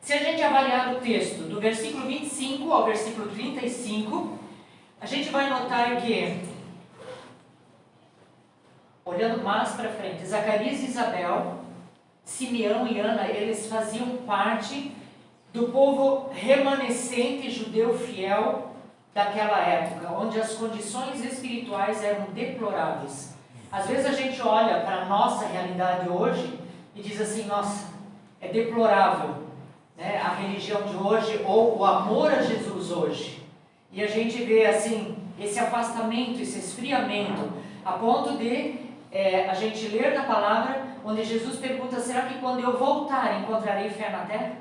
Se a gente avaliar o texto do versículo 25 ao versículo 35, a gente vai notar que, olhando mais para frente, Zacarias e Isabel, Simeão e Ana, eles faziam parte do povo remanescente judeu fiel daquela época, onde as condições espirituais eram deploráveis. Às vezes a gente olha para a nossa realidade hoje e diz assim, nossa, é deplorável, né, a religião de hoje ou o amor a Jesus hoje. E a gente vê assim, esse afastamento, esse esfriamento, a ponto de a gente ler na palavra, onde Jesus pergunta, será que quando eu voltar encontrarei fé na terra?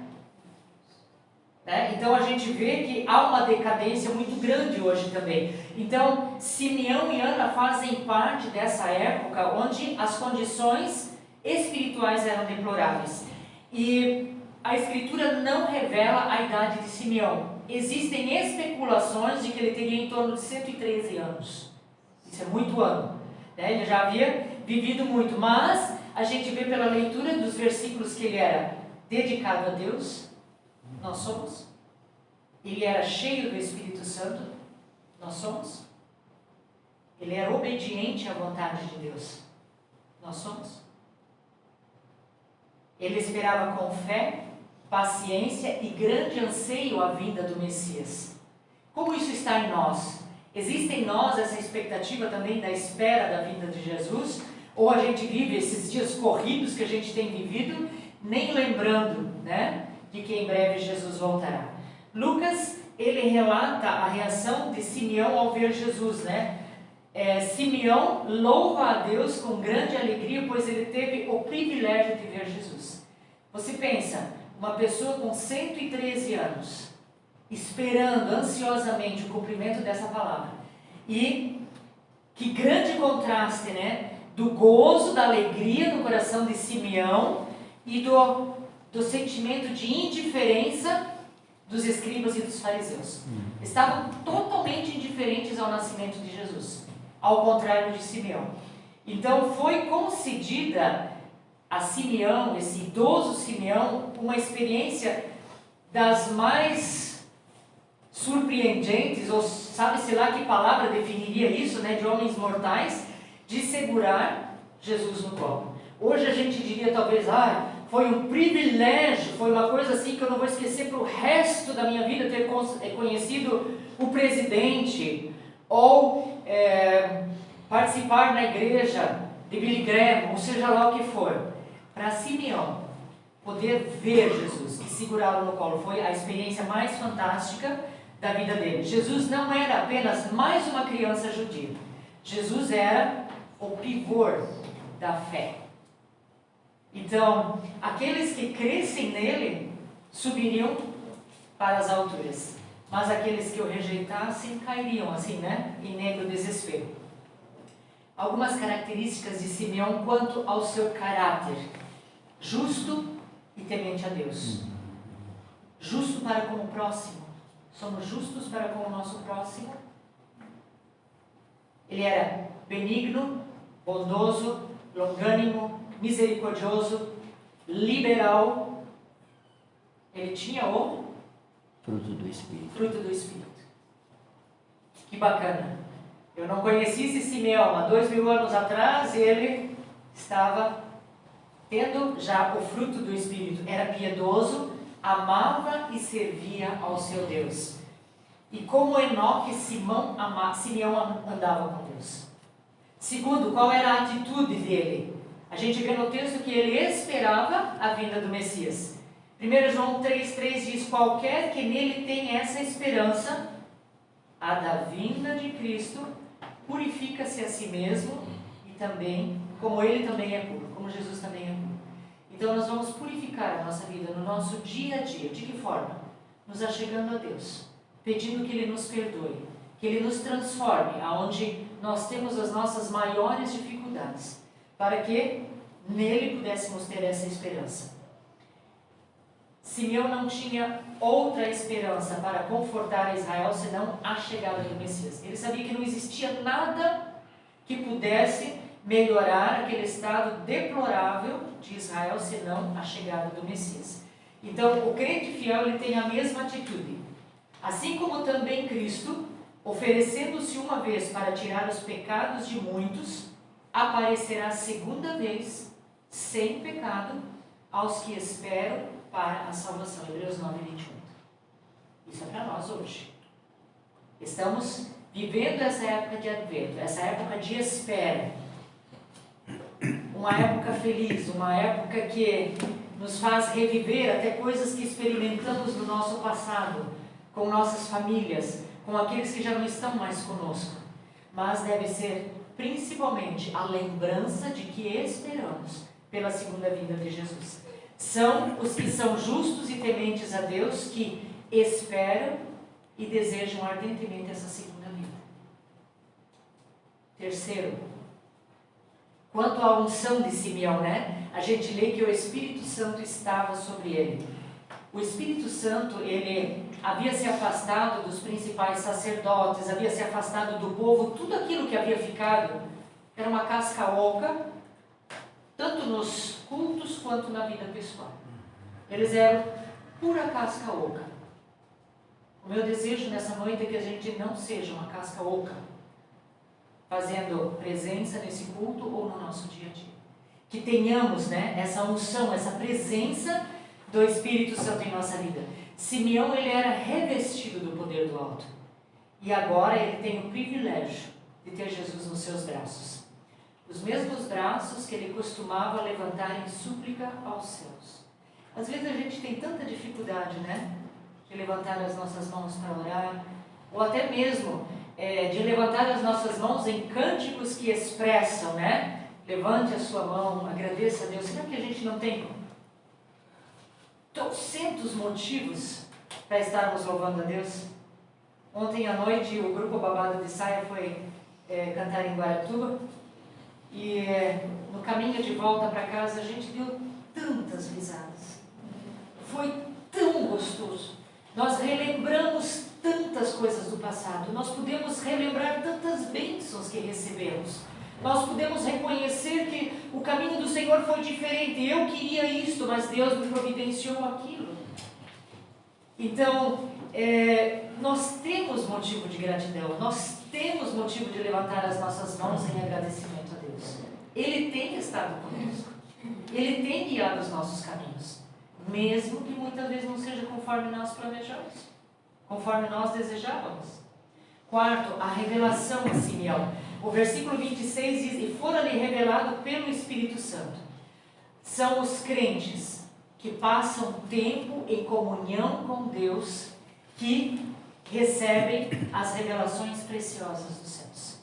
Né? Então a gente vê que há uma decadência muito grande hoje também. Então Simeão e Ana fazem parte dessa época onde as condições espirituais eram deploráveis. E a Escritura não revela a idade de Simeão. Existem especulações de que ele teria em torno de 113 anos. Isso é muito ano. Né? Ele já havia vivido muito, mas a gente vê pela leitura dos versículos que ele era dedicado a Deus. Nós somos. Ele era cheio do Espírito Santo. Nós somos. Ele era obediente à vontade de Deus. Nós somos. Ele esperava com fé, paciência e grande anseio a vinda do Messias. Como isso está em nós? Existe em nós essa expectativa também da espera da vinda de Jesus? Ou a gente vive esses dias corridos que a gente tem vivido, nem lembrando, né, de que em breve Jesus voltará? Lucas, ele relata a reação de Simeão ao ver Jesus, né? Simeão louva a Deus com grande alegria, pois ele teve o privilégio de ver Jesus. Você pensa, uma pessoa com 113 anos, esperando ansiosamente o cumprimento dessa palavra. E que grande contraste, né? Do gozo, da alegria no coração de Simeão e do sentimento de indiferença dos escribas e dos fariseus. Estavam totalmente indiferentes ao nascimento de Jesus, ao contrário de Simeão. Então foi concedida a Simeão, esse idoso Simeão, uma experiência das mais surpreendentes, ou sabe-se lá que palavra definiria isso, né, de homens mortais, de segurar Jesus no colo. Hoje a gente diria talvez, foi um privilégio, foi uma coisa assim que eu não vou esquecer para o resto da minha vida, ter conhecido o presidente, ou participar na igreja de Billy Graham, ou seja lá o que for. Para Simeão, poder ver Jesus e segurá-lo no colo foi a experiência mais fantástica da vida dele. Jesus não era apenas mais uma criança judia. Jesus era o pivô da fé. Então, aqueles que crescem nele subiriam para as alturas, mas aqueles que o rejeitassem cairiam assim, né, em negro desespero. Algumas características de Simeão quanto ao seu caráter: justo e temente a Deus. Justo para com o próximo. Somos justos para com o nosso próximo. Ele era benigno, bondoso, longânimo, misericordioso, liberal. Ele tinha o fruto do Espírito. Fruto do Espírito. Que bacana. Eu não conheci esse Simeão há 2000 anos atrás, e ele estava tendo já o fruto do Espírito. Era piedoso, amava e servia ao seu Deus. E como Enoque, Simeão andava com Deus. Segundo, qual era a atitude dele? A gente vê no texto que ele esperava a vinda do Messias. 1 João 3,3 diz: qualquer que nele tem essa esperança, a da vinda de Cristo, purifica-se a si mesmo, e também, como ele também é puro, como Jesus também é puro. Então nós vamos purificar a nossa vida no nosso dia a dia. De que forma? Nos achegando a Deus, pedindo que Ele nos perdoe, que Ele nos transforme aonde nós temos as nossas maiores dificuldades, para que nele pudéssemos ter essa esperança. Simeão não tinha outra esperança para confortar Israel senão a chegada do Messias. Ele sabia que não existia nada que pudesse melhorar aquele estado deplorável de Israel, senão a chegada do Messias. Então, o crente fiel ele tem a mesma atitude. Assim como também Cristo, oferecendo-se uma vez para tirar os pecados de muitos, aparecerá segunda vez, sem pecado, aos que esperam para a salvação. Hebreus 9, 21. Isso é para nós hoje. Estamos vivendo essa época de advento, essa época de espera. Uma época feliz, uma época que nos faz reviver até coisas que experimentamos no nosso passado, com nossas famílias, com aqueles que já não estão mais conosco. Mas deve ser principalmente a lembrança de que esperamos pela segunda vinda de Jesus. São os que são justos e tementes a Deus, que esperam e desejam ardentemente essa segunda vinda. Terceiro, quanto à unção de Simeão, a gente lê que o Espírito Santo estava sobre ele. O Espírito Santo, ele havia se afastado dos principais sacerdotes, havia se afastado do povo, tudo aquilo que havia ficado era uma casca oca, tanto nos cultos quanto na vida pessoal. Eles eram pura casca oca. O meu desejo nessa noite é que a gente não seja uma casca oca, fazendo presença nesse culto ou no nosso dia a dia. Que tenhamos essa unção, essa presença do Espírito Santo em nossa vida. Simeão, ele era revestido do poder do alto. E agora ele tem o privilégio de ter Jesus nos seus braços. Os mesmos braços que ele costumava levantar em súplica aos céus. Às vezes a gente tem tanta dificuldade, de levantar as nossas mãos para orar, ou até mesmo de levantar as nossas mãos em cânticos que expressam, levante a sua mão, agradeça a Deus. Será que a gente não tem trocentos motivos para estarmos louvando a Deus? Ontem à noite o grupo Babado de Saia foi cantar em Guaratuba, e no caminho de volta para casa a gente deu tantas risadas. Foi tão gostoso. Nós relembramos tantas coisas do passado. Nós podemos relembrar tantas bênçãos que recebemos. Nós podemos reconhecer que o caminho do Senhor foi diferente. Eu queria isto, mas Deus me providenciou aquilo. Então, nós temos motivo de gratidão. Nós temos motivo de levantar as nossas mãos em agradecimento a Deus. Ele tem estado conosco. Ele tem guiado os nossos caminhos. Mesmo que muitas vezes não seja conforme nós planejamos, conforme nós desejávamos. Quarto, a revelação a Simeão. O versículo 26 diz: e fora-lhe revelado pelo Espírito Santo. São os crentes que passam tempo em comunhão com Deus, que recebem as revelações preciosas dos céus.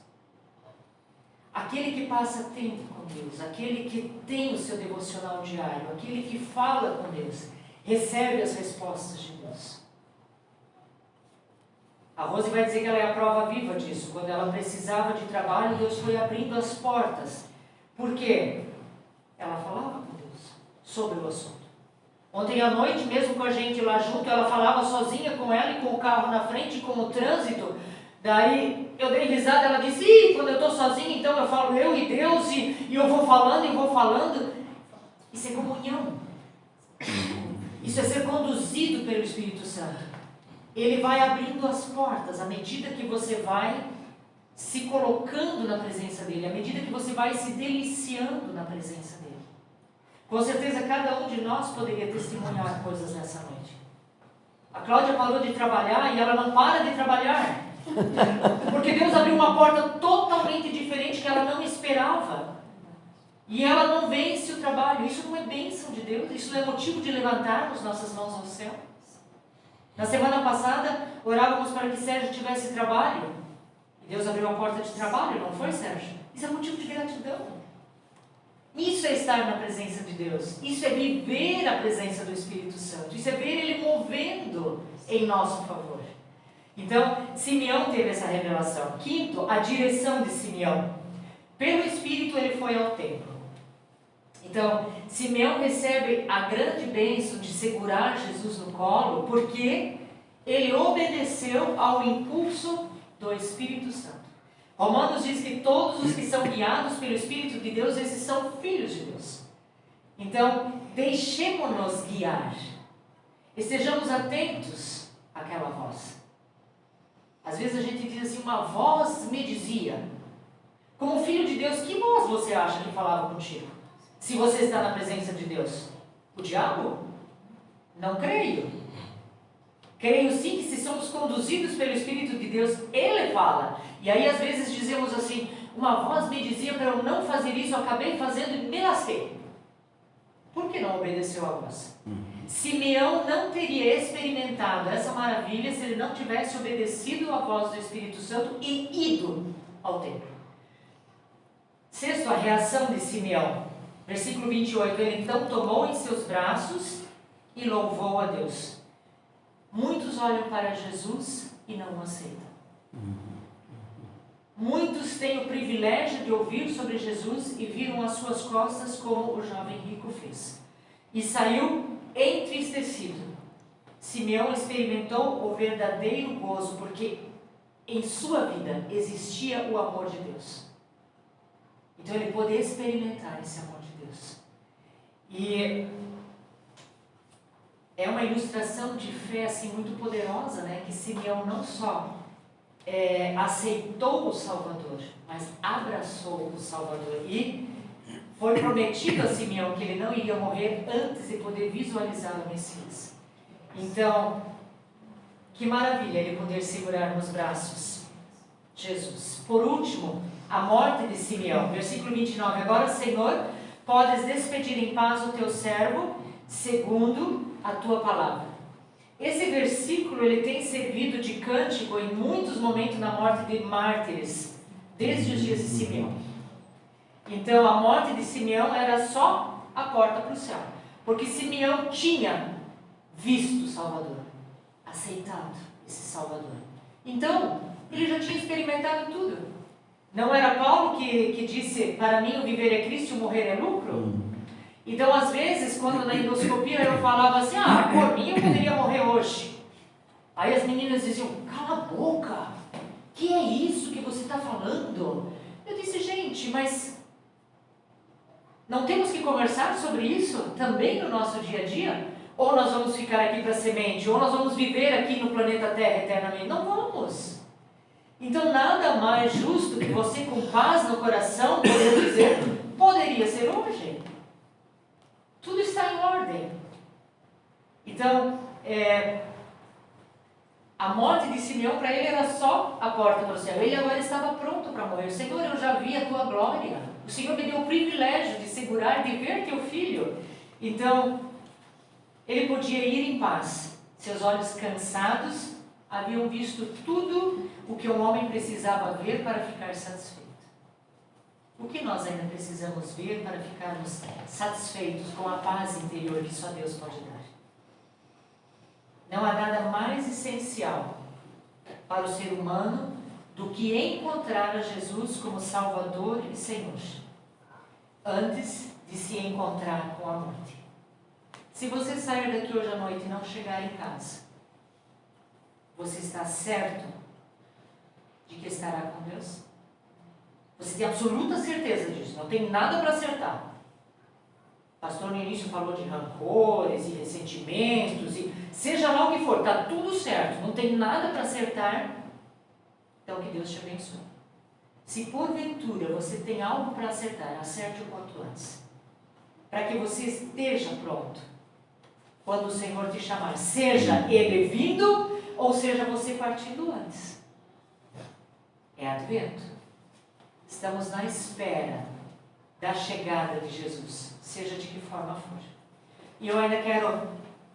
Aquele que passa tempo com Deus, aquele que tem o seu devocional diário, aquele que fala com Deus, recebe as respostas de Deus. A Rose vai dizer que ela é a prova viva disso. Quando ela precisava de trabalho, Deus foi abrindo as portas. Por quê? Ela falava com Deus sobre o assunto. Ontem à noite, mesmo com a gente lá junto, ela falava sozinha com ela e com o carro na frente, com o trânsito. Daí eu dei risada, ela disse: quando eu estou sozinha, então eu falo eu e Deus, e eu vou falando e vou falando. Isso é comunhão. Isso é ser conduzido pelo Espírito Santo. Ele vai abrindo as portas à medida que você vai se colocando na presença dele, à medida que você vai se deliciando na presença dele. Com certeza cada um de nós poderia testemunhar coisas nessa noite. A Cláudia parou de trabalhar e ela não para de trabalhar. Porque Deus abriu uma porta totalmente diferente que ela não esperava. E ela não vence o trabalho. Isso não é bênção de Deus, isso não é motivo de levantarmos nossas mãos ao céu. Na semana passada, orávamos para que Sérgio tivesse trabalho. E Deus abriu uma porta de trabalho, não foi, Sérgio? Isso é motivo de gratidão. Isso é estar na presença de Deus. Isso é viver a presença do Espírito Santo. Isso é ver Ele movendo em nosso favor. Então, Simeão teve essa revelação. Quinto, a direção de Simeão. Pelo Espírito ele foi ao templo. Então, Simeão recebe a grande bênção de segurar Jesus no colo, porque ele obedeceu ao impulso do Espírito Santo. Romanos diz que todos os que são guiados pelo Espírito de Deus, esses são filhos de Deus. Então, deixemo-nos guiar. Estejamos atentos àquela voz. Às vezes a gente diz assim, uma voz me dizia. Como filho de Deus, que voz você acha que falava contigo? Se você está na presença de Deus? O diabo? Não creio. Creio sim que se somos conduzidos pelo Espírito de Deus, Ele fala. E aí às vezes dizemos assim, uma voz me dizia para eu não fazer isso, eu acabei fazendo e me lasquei. Por que não obedeceu a voz? Simeão não teria experimentado essa maravilha se ele não tivesse obedecido à voz do Espírito Santo e ido ao templo. Sexto, a reação de Simeão. Versículo 28, ele então tomou em seus braços e louvou a Deus. Muitos olham para Jesus e não o aceitam. Muitos têm o privilégio de ouvir sobre Jesus e viram as suas costas como o jovem rico fez. E saiu entristecido. Simeão experimentou o verdadeiro gozo, porque em sua vida existia o amor de Deus. Então ele pôde experimentar esse amor de Deus. E é uma ilustração de fé assim, muito poderosa, né? Que Simeão não só aceitou o Salvador, mas abraçou o Salvador. E foi prometido a Simeão que ele não iria morrer antes de poder visualizar o Messias. Então, que maravilha ele poder segurar nos braços Jesus. Por último, a morte de Simeão. Versículo 29. Agora, Senhor, podes despedir em paz o teu servo, segundo a tua palavra. Esse versículo ele tem servido de cântico em muitos momentos na morte de mártires, desde os dias de Simeão. Então, a morte de Simeão era só a porta para o céu, porque Simeão tinha visto o Salvador, aceitado esse Salvador. Então, ele já tinha experimentado tudo. Não era Paulo que disse, para mim o viver é Cristo e o morrer é lucro? Então, às vezes, quando na endoscopia eu falava assim, por mim eu poderia morrer hoje. Aí as meninas diziam, cala a boca, que é isso que você está falando? Eu disse, gente, mas não temos que conversar sobre isso também no nosso dia a dia? Ou nós vamos ficar aqui para semente, ou nós vamos viver aqui no planeta Terra eternamente? Não vamos. Então, nada mais justo que você, com paz no coração, poder dizer, poderia ser hoje. Tudo está em ordem. Então, a morte de Simeão para ele era só a porta para o céu. Ele agora estava pronto para morrer. Senhor, eu já vi a tua glória. O Senhor me deu o privilégio de segurar, de ver teu filho. Então, ele podia ir em paz. Seus olhos cansados haviam visto tudo o que um homem precisava ver para ficar satisfeito. O que nós ainda precisamos ver para ficarmos satisfeitos com a paz interior que só Deus pode dar? Não há nada mais essencial para o ser humano do que encontrar a Jesus como Salvador e Senhor, antes de se encontrar com a morte. Se você sair daqui hoje à noite e não chegar em casa, você está certo de que estará com Deus? Você tem absoluta certeza disso, não tem nada para acertar. O pastor no início falou de rancores e ressentimentos, e seja lá o que for, está tudo certo, não tem nada para acertar, então que Deus te abençoe. Se porventura você tem algo para acertar, acerte o quanto antes, para que você esteja pronto quando o Senhor te chamar, seja Ele vindo ou seja você partindo antes. É advento. Estamos na espera da chegada de Jesus, seja de que forma for. E eu ainda quero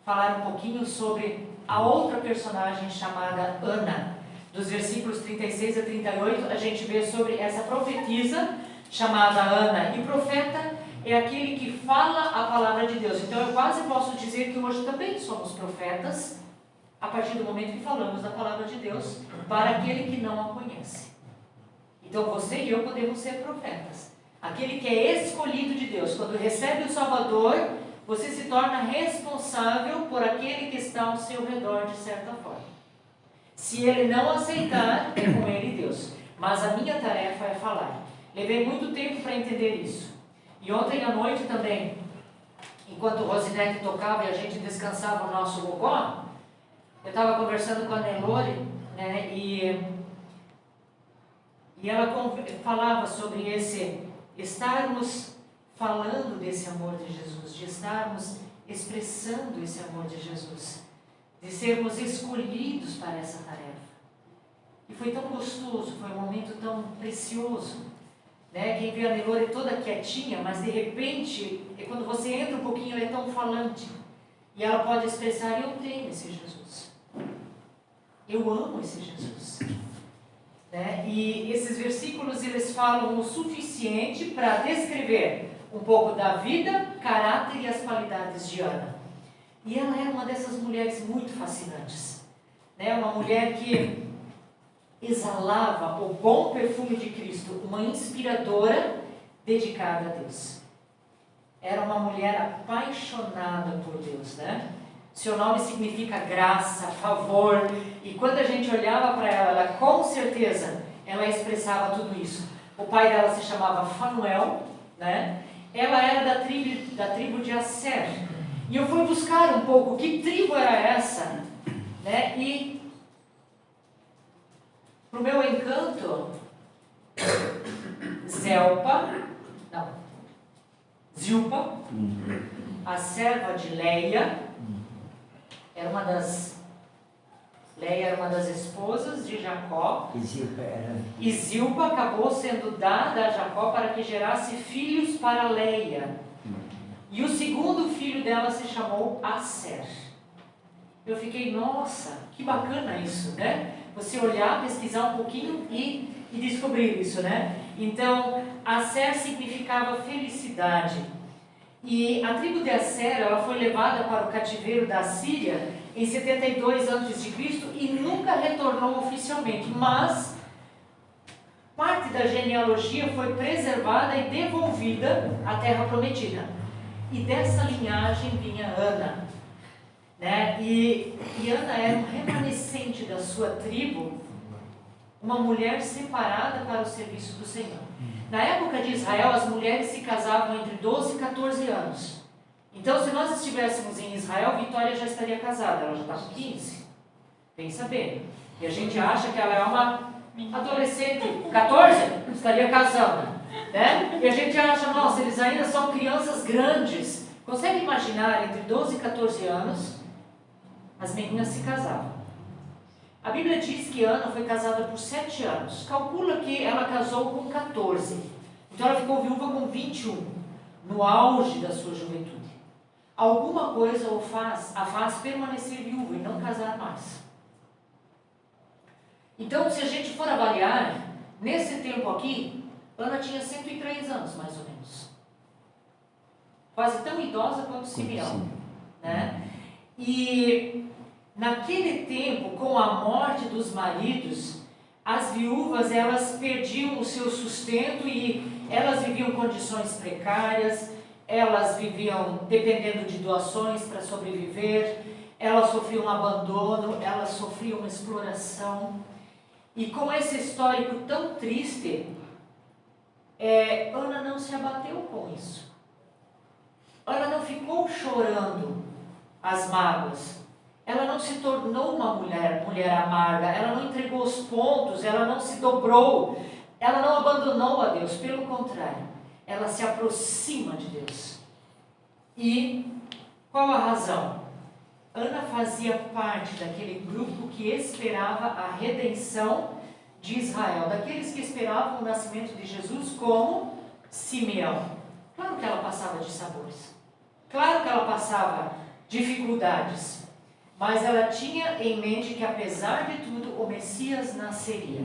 falar um pouquinho sobre a outra personagem chamada Ana. Dos versículos 36 a 38, a gente vê sobre essa profetisa chamada Ana. E o profeta é aquele que fala a palavra de Deus. Então eu quase posso dizer que hoje também somos profetas, a partir do momento que falamos da palavra de Deus para aquele que não a conhece. Então você e eu podemos ser profetas. Aquele que é escolhido de Deus, quando recebe o Salvador, você se torna responsável por aquele que está ao seu redor de certa forma. Se ele não aceitar, é com ele Deus. mas a minha tarefa é falar. Levei muito tempo para entender isso. E ontem à noite também, enquanto o Rosinete tocava e a gente descansava o nosso gogó, eu estava conversando com a Nelore, né, e ela falava sobre estarmos falando desse amor de Jesus, de estarmos expressando esse amor de Jesus, de sermos escolhidos para essa tarefa. E foi tão gostoso, foi um momento tão precioso, né? Quem vê a Nelore toda quietinha, mas de repente, quando você entra um pouquinho, ela é tão falante. E ela pode expressar: eu tenho esse Jesus. Eu amo esse Jesus. Né? E esses versículos, eles falam o suficiente para descrever um pouco da vida, caráter e as qualidades de Ana. E ela era uma dessas mulheres muito fascinantes. Né? Uma mulher que exalava o bom perfume de Cristo, uma inspiradora dedicada a Deus. Era uma mulher apaixonada por Deus, né? Seu nome significa graça, favor, e quando a gente olhava para ela, com certeza, ela expressava tudo isso. O pai dela se chamava Fanuel, né? Ela era da tribo de Asser. E eu fui buscar um pouco que tribo era essa, né? E para o meu encanto, Zilpa, a serva de Leia, Leia era uma das esposas de Jacó, e Zilpa acabou sendo dada a Jacó para que gerasse filhos para Leia. E o segundo filho dela se chamou Asser. Eu fiquei, nossa, que bacana isso, né? Você olhar, pesquisar um pouquinho e descobrir isso, né? Então, Asser significava felicidade. E a tribo de Asser, ela foi levada para o cativeiro da Síria em 72 a.C. e nunca retornou oficialmente, mas parte da genealogia foi preservada e devolvida à Terra Prometida. E dessa linhagem vinha Ana, né? E Ana era um remanescente da sua tribo, uma mulher separada para o serviço do Senhor. Na época de Israel, as mulheres se casavam entre 12 e 14 anos. Então, se nós estivéssemos em Israel, Vitória já estaria casada, ela já está com 15. Pensa bem. E a gente acha que ela é uma adolescente, 14, estaria casando, né? E a gente acha, nossa, eles ainda são crianças grandes. Consegue imaginar, entre 12 e 14 anos, as meninas se casavam. A Bíblia diz que Ana foi casada por 7 anos. Calcula que ela casou com 14. Então ela ficou viúva com 21, no auge da sua juventude. Alguma coisa a faz permanecer viúva e não casar mais. Então, se a gente for avaliar, nesse tempo aqui, Ana tinha 103 anos, mais ou menos. Quase tão idosa quanto Simeão, né? E naquele tempo, com a morte dos maridos, as viúvas, elas perdiam o seu sustento e elas viviam condições precárias, elas viviam dependendo de doações para sobreviver, elas sofriam um abandono, elas sofriam uma exploração. E com esse histórico tão triste, Ana não se abateu com isso. Ana não ficou chorando as mágoas. Ela não se tornou uma mulher amarga, ela não entregou os pontos, ela não se dobrou, ela não abandonou a Deus, pelo contrário, ela se aproxima de Deus. E qual a razão? Ana fazia parte daquele grupo que esperava a redenção de Israel, daqueles que esperavam o nascimento de Jesus, como Simeão. Claro que ela passava de sabores, claro que ela passava dificuldades, mas ela tinha em mente que, apesar de tudo, o Messias nasceria.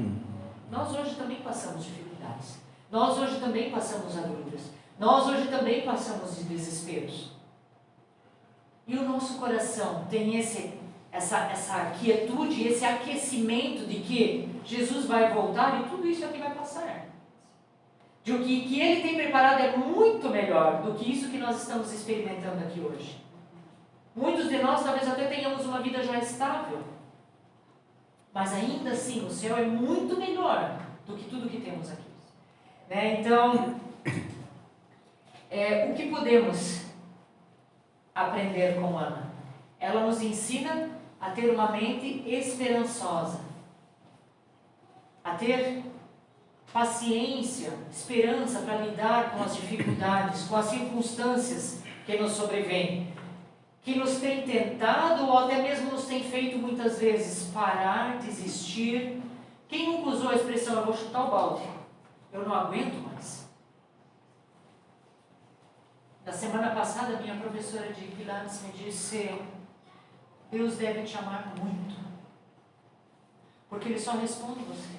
Nós hoje também passamos dificuldades, nós hoje também passamos agruras, nós hoje também passamos de desesperos. E o nosso coração tem essa quietude, esse aquecimento de que Jesus vai voltar e tudo isso aqui vai passar. De o que Ele tem preparado é muito melhor do que isso que nós estamos experimentando aqui hoje. Muitos de nós talvez até tenhamos uma vida já estável, mas ainda assim o céu é muito melhor do que tudo que temos aqui. Né? Então, o que podemos aprender com Ana? Ela nos ensina a ter uma mente esperançosa, a ter paciência, esperança para lidar com as dificuldades, com as circunstâncias que nos sobrevêm, que nos tem tentado ou até mesmo nos tem feito muitas vezes parar, desistir. Quem nunca usou a expressão, eu vou chutar o balde, eu não aguento mais? Na semana passada, minha professora de Pilates me disse: Deus deve te amar muito, porque Ele só responde você.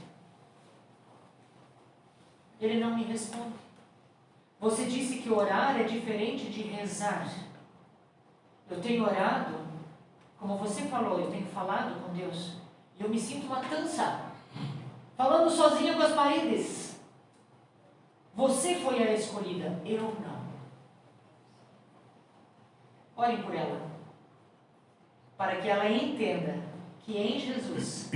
Ele não me responde. Você disse que orar é diferente de rezar. Eu tenho orado, como você falou, eu tenho falado com Deus, e eu me sinto uma tança, falando sozinha com as paredes. Você foi a escolhida, eu não. Orem por ela, para que ela entenda que em Jesus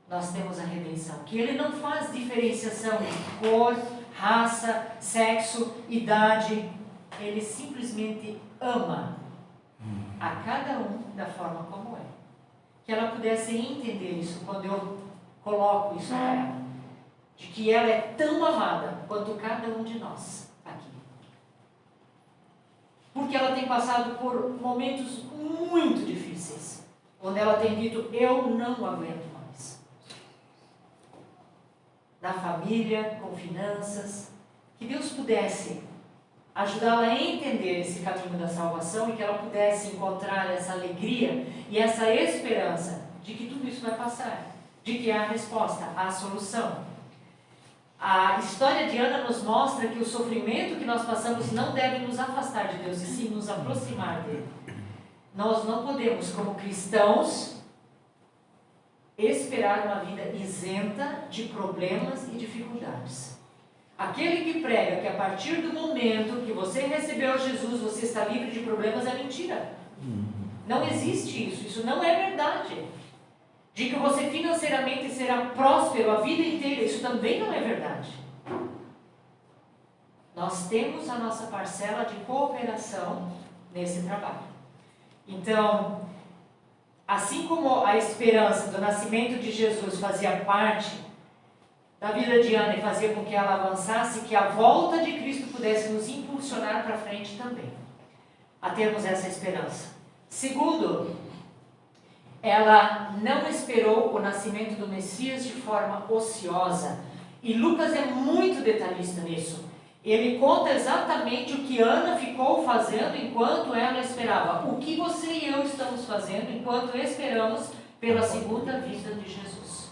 nós temos a redenção, que Ele não faz diferenciação de cor, raça, sexo, idade. Ele simplesmente ama a cada um da forma como é. Que ela pudesse entender isso quando eu coloco isso para ela, de que ela é tão amada quanto cada um de nós aqui. Porque ela tem passado por momentos muito difíceis, onde ela tem dito: eu não aguento mais. Na família, com finanças, que Deus pudesse ajudá-la a entender esse caminho da salvação e que ela pudesse encontrar essa alegria e essa esperança de que tudo isso vai passar, de que há a resposta, há a solução. A história de Ana nos mostra que o sofrimento que nós passamos não deve nos afastar de Deus, e sim nos aproximar dele. Nós não podemos, como cristãos, esperar uma vida isenta de problemas e dificuldades. Aquele que prega que a partir do momento que você recebeu Jesus, você está livre de problemas, é mentira. Não existe isso, isso não é verdade. De que você financeiramente será próspero a vida inteira, isso também não é verdade. Nós temos a nossa parcela de cooperação nesse trabalho. Então, assim como a esperança do nascimento de Jesus fazia parte da vida de Ana e fazia com que ela avançasse, que a volta de Cristo pudesse nos impulsionar para frente também, a termos essa esperança. Segundo, ela não esperou o nascimento do Messias de forma ociosa. E Lucas é muito detalhista nisso. Ele conta exatamente o que Ana ficou fazendo enquanto ela esperava. O que você e eu estamos fazendo enquanto esperamos pela segunda vinda de Jesus.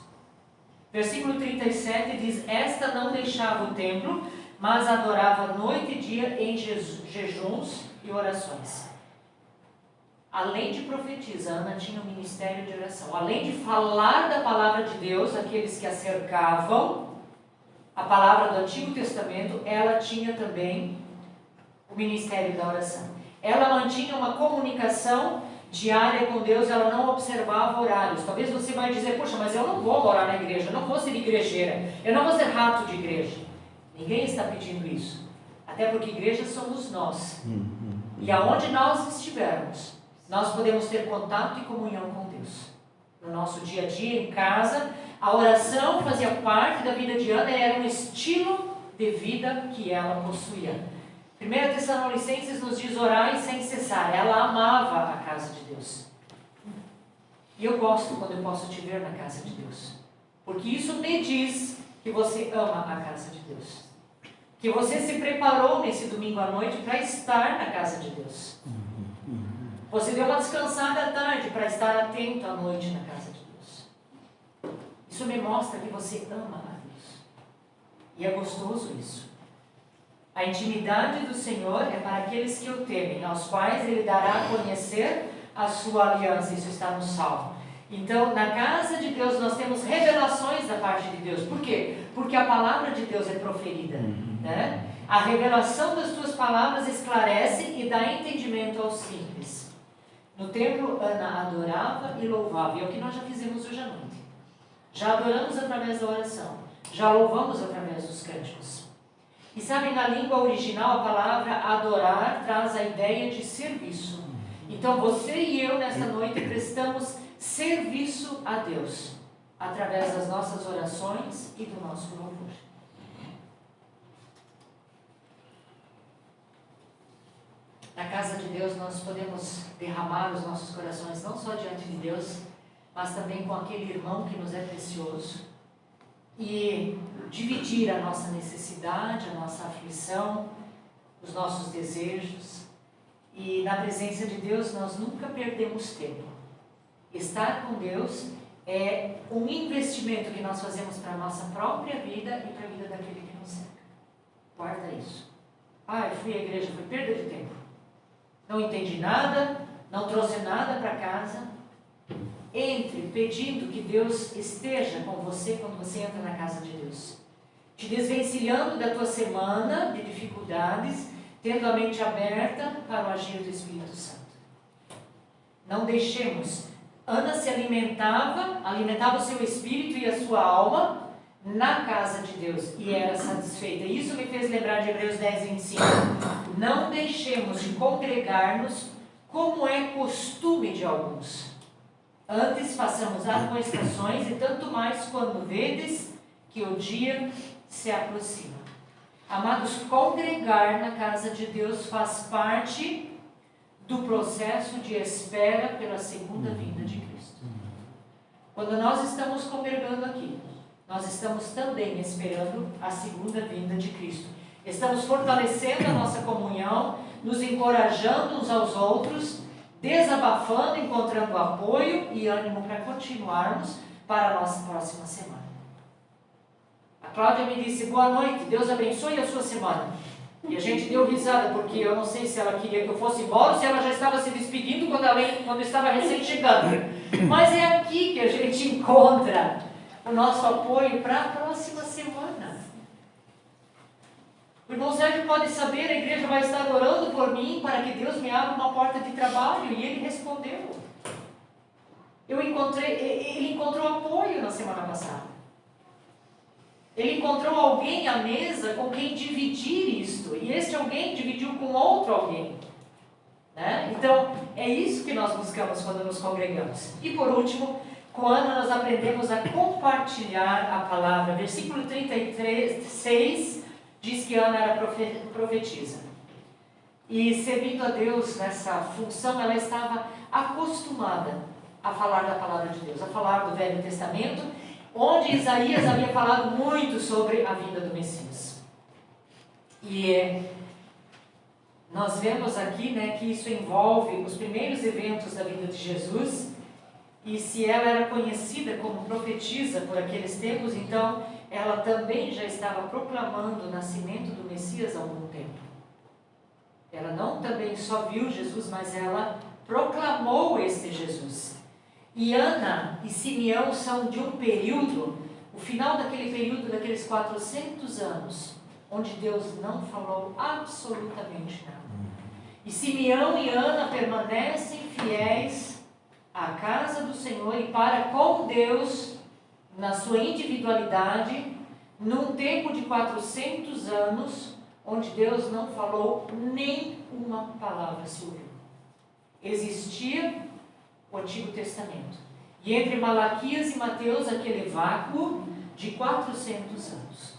Versículo 37 diz: esta não deixava o templo, mas adorava noite e dia em jejuns e orações. Além de profetizar, Ana tinha um ministério de oração. Além de falar da palavra de Deus àqueles que a cercavam, a palavra do Antigo Testamento, ela tinha também o ministério da oração. Ela mantinha uma comunicação diária com Deus, ela não observava horários. Talvez você vai dizer: poxa, mas eu não vou morar na igreja, eu não vou ser igrejeira, eu não vou ser rato de igreja. Ninguém está pedindo isso. Até porque igreja somos nós. E aonde nós estivermos, nós podemos ter contato e comunhão com Deus. No nosso dia a dia, em casa, a oração fazia parte da vida de Ana, era um estilo de vida que ela possuía. 1 Tessalonicenses nos diz: orai sem cessar. Ela amava a casa de Deus. E eu gosto quando eu posso te ver na casa de Deus, porque isso me diz que você ama a casa de Deus, que você se preparou nesse domingo à noite para estar na casa de Deus. Você deu uma descansada à tarde para estar atento à noite na casa de Deus. Isso me mostra que você ama a Deus. E é gostoso isso. A intimidade do Senhor é para aqueles que o temem, aos quais Ele dará a conhecer a sua aliança. Isso está no Salmo. Então, na casa de Deus nós temos revelações da parte de Deus. Por quê? Porque a palavra de Deus é proferida, né? A revelação das tuas palavras esclarece e dá entendimento aos simples. No templo, Ana adorava e louvava. E é o que nós já fizemos hoje à noite. Já adoramos através da oração. já louvamos através dos cânticos. E sabem, na língua original, a palavra adorar traz a ideia de serviço. Então você e eu, nesta noite, prestamos serviço a Deus, através das nossas orações e do nosso louvor. Na casa de Deus nós podemos derramar os nossos corações, não só diante de Deus, mas também com aquele irmão que nos é precioso, e dividir a nossa necessidade, a nossa aflição, os nossos desejos. E na presença de Deus nós nunca perdemos tempo. Estar com Deus é um investimento que nós fazemos para a nossa própria vida e para a vida daquele que nos cerca. Guarda isso. Eu fui à igreja, foi perda de tempo. Não entendi nada, não trouxe nada para casa. Entre pedindo que Deus esteja com você quando você entra na casa de Deus, te desvencilhando da tua semana de dificuldades, tendo a mente aberta para o agir do Espírito Santo. Não deixemos. Ana se alimentava o seu espírito e a sua alma na casa de Deus e era satisfeita. Isso me fez lembrar de Hebreus 10:25. Não deixemos de congregar-nos como é costume de alguns. Antes façamos admoestações, e tanto mais quando vedes que o dia se aproxima. Amados, congregar na casa de Deus faz parte do processo de espera pela segunda vinda de Cristo. Quando nós estamos congregando aqui, nós estamos também esperando a segunda vinda de Cristo. Estamos fortalecendo a nossa comunhão, nos encorajando uns aos outros, desabafando, encontrando apoio e ânimo para continuarmos para a nossa próxima semana. A Cláudia me disse: boa noite, Deus abençoe a sua semana. E a gente deu risada, porque eu não sei se ela queria que eu fosse embora ou se ela já estava se despedindo quando estava recém-chegando. Mas é aqui que a gente encontra o nosso apoio para a próxima semana. O irmão Sérgio pode saber, a igreja vai estar orando por mim para que Deus me abra uma porta de trabalho. E ele respondeu. Ele encontrou apoio na semana passada. Ele encontrou alguém à mesa com quem dividir isto. E este alguém dividiu com outro alguém. Né? Então, é isso que nós buscamos quando nos congregamos. E por último, com Ana nós aprendemos a compartilhar a palavra. Versículo 36 diz que Ana era profetisa. E servindo a Deus nessa função, ela estava acostumada a falar da palavra de Deus, a falar do Velho Testamento, onde Isaías havia falado muito sobre a vinda do Messias. E nós vemos aqui, né, que isso envolve os primeiros eventos da vida de Jesus. E se ela era conhecida como profetisa por aqueles tempos, então ela também já estava proclamando o nascimento do Messias há algum tempo. Ela não também só viu Jesus, mas ela proclamou este Jesus. E Ana e Simeão são de um período, o final daquele período, daqueles 400 anos, onde Deus não falou absolutamente nada. E Simeão e Ana permanecem fiéis à casa do Senhor e para com Deus, na sua individualidade, num tempo de 400 anos, onde Deus não falou nem uma palavra se ouviu. Existia o Antigo Testamento. E entre Malaquias e Mateus, aquele vácuo de 400 anos.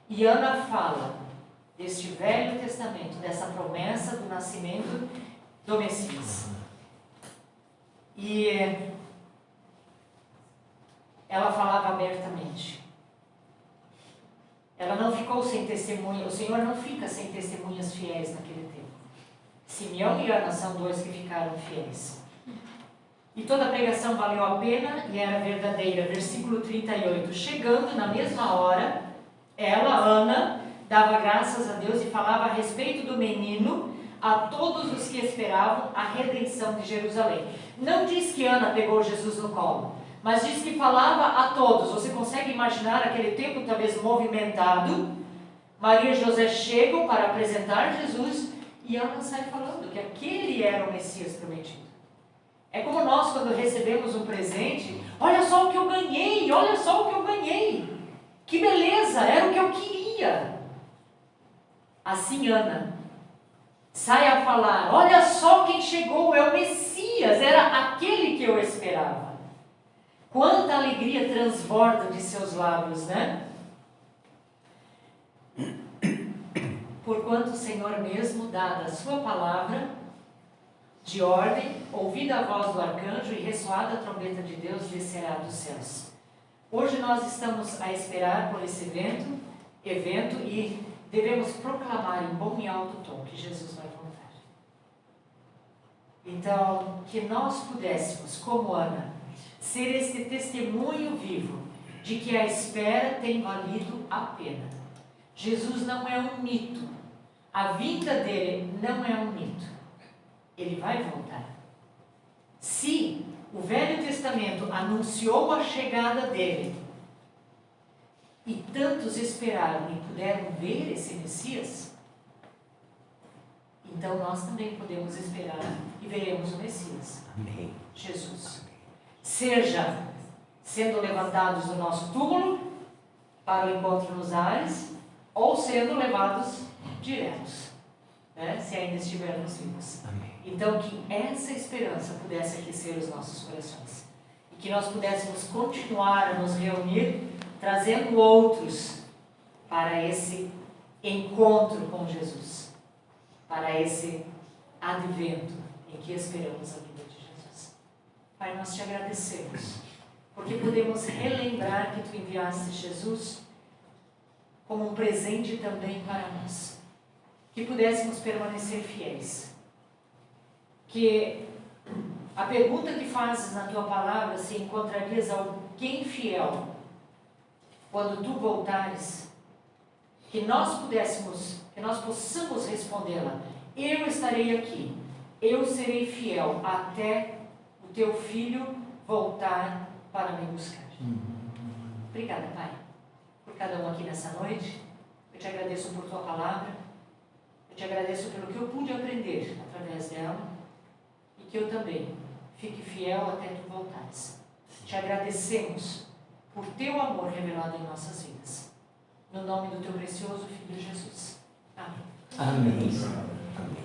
E Ana fala deste Velho Testamento, dessa promessa do nascimento do Messias. E ela falava abertamente. Ela não ficou sem testemunha. O Senhor não fica sem testemunhas fiéis naquele tempo. Simeão e Ana são dois que ficaram fiéis. E toda a pregação valeu a pena e era verdadeira. Versículo 38. Chegando na mesma hora, ela, Ana, dava graças a Deus e falava a respeito do menino a todos os que esperavam a redenção de Jerusalém. Não diz que Ana pegou Jesus no colo, mas diz que falava a todos. Você consegue imaginar aquele tempo talvez movimentado? Maria e José chegam para apresentar Jesus e Ana sai falando que aquele era o Messias prometido. É como nós quando recebemos um presente: olha só o que eu ganhei, olha só o que eu ganhei. Que beleza, era o que eu queria. Assim Ana sai a falar, olha só quem chegou, é o Messias, era aquele que eu esperava. Quanta alegria transborda de seus lábios, né? Porquanto o Senhor mesmo, dada a sua palavra de ordem, ouvida a voz do arcanjo e ressoada a trombeta de Deus, descerá dos céus. Hoje nós estamos a esperar por esse evento e devemos proclamar em bom e alto tom que Jesus vai voltar. Então, que nós pudéssemos, como Ana, ser este testemunho vivo de que a espera tem valido a pena. Jesus não é um mito. A vinda dele não é um mito. Ele vai voltar. Se o Velho Testamento anunciou a chegada dele e tantos esperaram e puderam ver esse Messias, então nós também podemos esperar e veremos o Messias. Amém. Jesus. Seja sendo levantados do nosso túmulo para o encontro nos ares, ou sendo levados diretos, né? Se ainda estivermos vivos. Amém. Então, que essa esperança pudesse aquecer os nossos corações. E que nós pudéssemos continuar a nos reunir, trazendo outros para esse encontro com Jesus. Para esse advento em que esperamos a vida de Jesus. Pai, nós te agradecemos, porque podemos relembrar que tu enviaste Jesus como um presente também para nós. Que pudéssemos permanecer fiéis. Que a pergunta que fazes na tua palavra, se encontrarias alguém fiel quando tu voltares, que nós possamos respondê-la. Eu estarei aqui, eu serei fiel até o teu filho voltar para me buscar. Obrigada, Pai, por cada um aqui nessa noite. Eu te agradeço por tua palavra. Eu te agradeço pelo que eu pude aprender através dela. E que eu também fique fiel até tu voltares. Te agradecemos por teu amor revelado em nossas vidas. No nome do teu precioso Filho Jesus. Amém. Amém.